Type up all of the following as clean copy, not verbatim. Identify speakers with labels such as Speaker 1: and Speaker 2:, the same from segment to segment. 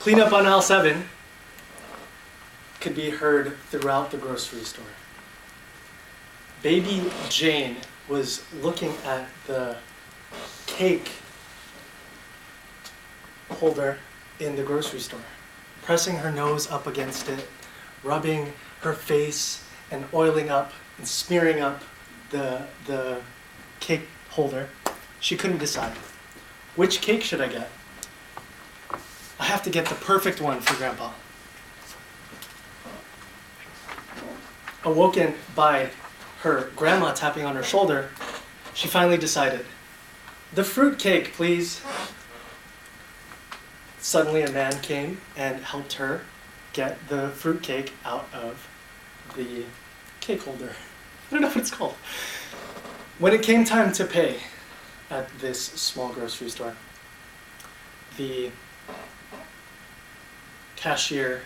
Speaker 1: Cleanup on aisle 7 could be heard throughout the grocery store. Baby Jane was looking at the cake holder in the grocery store, pressing her nose up against it, rubbing her face and oiling up and smearing up the cake holder. She couldn't decide. Which cake should I get? I have to get the perfect one for Grandpa. Awoken by her grandma tapping on her shoulder, she finally decided, the fruit cake, please. Suddenly a man came and helped her get the fruit cake out of the cake holder. I don't know what it's called. When it came time to pay at this small grocery store, the cashier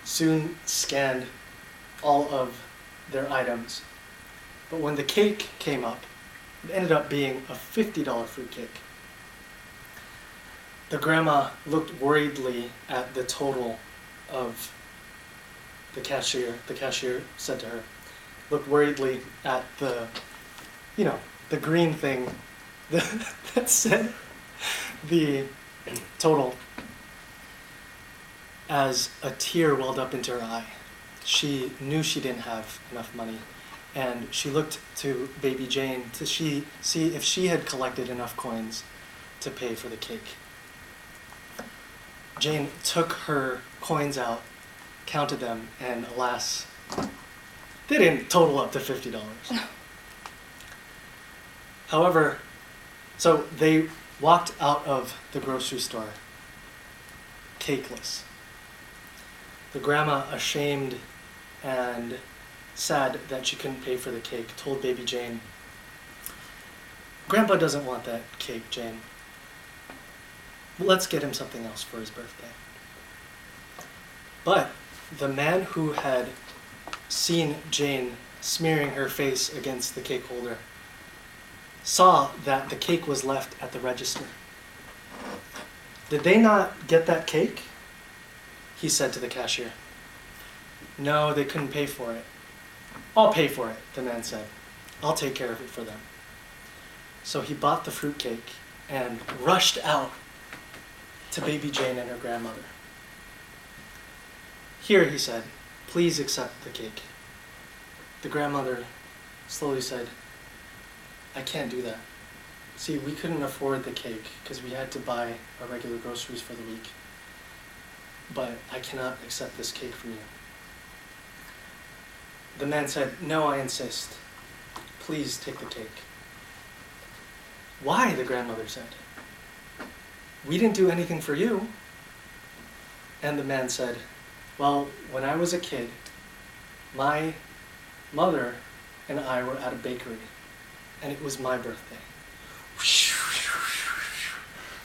Speaker 1: soon scanned all of their items. But when the cake came up, it ended up being a $50 fruit cake. The grandma looked worriedly at the total of the cashier. The cashier said to her, looked worriedly at the green thing that said the total, as a tear welled up into her eye. She knew she didn't have enough money, and she looked to Baby Jane to see if she had collected enough coins to pay for the cake. Jane took her coins out, counted them, and alas, they didn't total up to $50. However, so they walked out of the grocery store, cakeless. The grandma, ashamed and sad that she couldn't pay for the cake, told Baby Jane, Grandpa doesn't want that cake, Jane. Let's get him something else for his birthday. But the man who had seen Jane smearing her face against the cake holder saw that the cake was left at the register. Did they not get that cake? He said to the cashier. No, they couldn't pay for it. I'll pay for it, the man said. I'll take care of it for them. So he bought the fruit cake and rushed out to Baby Jane and her grandmother. Here, he said, please accept the cake. The grandmother slowly said, I can't do that. See, we couldn't afford the cake because we had to buy our regular groceries for the week. But I cannot accept this cake from you. The man said, no, I insist. Please take the cake. Why? The grandmother said. We didn't do anything for you. And the man said, well, when I was a kid, my mother and I were at a bakery, and it was my birthday.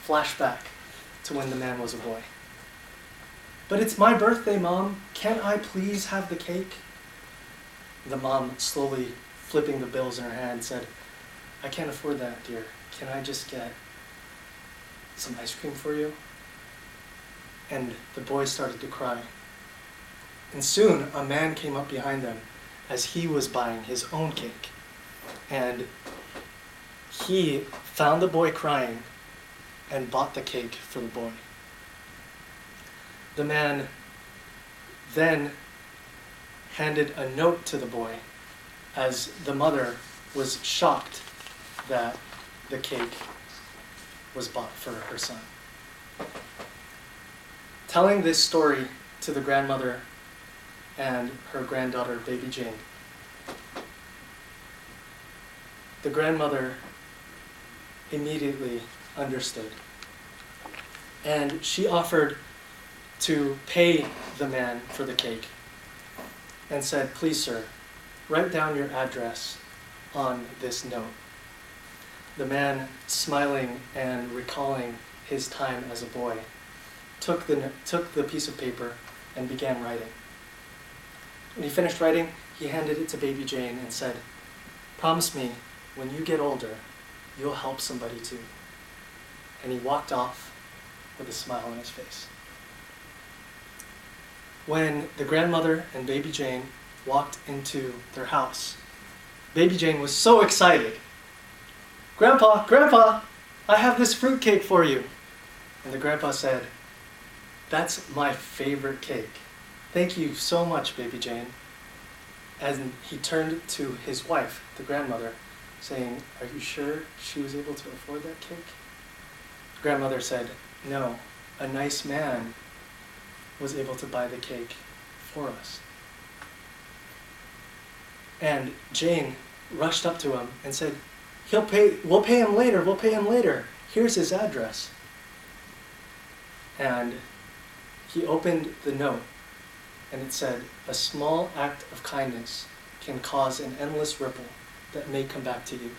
Speaker 1: Flashback to when the man was a boy. But it's my birthday, Mom. Can't I please have the cake? The mom, slowly flipping the bills in her hand, said, I can't afford that, dear. Can I just get some ice cream for you? And the boy started to cry. And soon a man came up behind them as he was buying his own cake. And he found the boy crying and bought the cake for the boy. The man then handed a note to the boy as the mother was shocked that the cake was bought for her son. Telling this story to the grandmother and her granddaughter, Baby Jane, the grandmother immediately understood. And she offered to pay the man for the cake and said, please, sir, write down your address on this note. The man, smiling and recalling his time as a boy, took the piece of paper and began writing. When he finished writing, he handed it to Baby Jane and said, promise me, when you get older, you'll help somebody too. And he walked off with a smile on his face. when the grandmother and baby Jane walked into their house. Baby Jane was so excited. "Grandpa, Grandpa, I have this fruit cake for you." And the grandpa said, "That's my favorite cake. Thank you so much, baby Jane." And he turned to his wife, the grandmother, saying, "Are you sure she was able to afford that cake?" The grandmother said, "No, a nice man was able to buy the cake for us." And Jane rushed up to him and said, we'll pay him later. Here's his address." And he opened the note, and it said, "A small act of kindness can cause an endless ripple that may come back to you."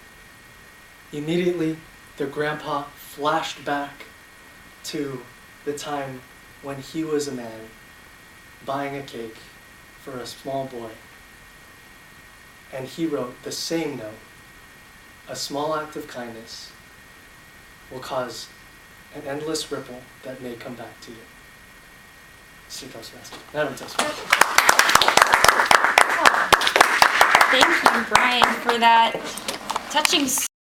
Speaker 1: Immediately, the grandpa flashed back to the time when he was a man buying a cake for a small boy. And he wrote the same note: "A small act of kindness will cause an endless ripple that may come back to you."
Speaker 2: Thank you, Brian, for that touching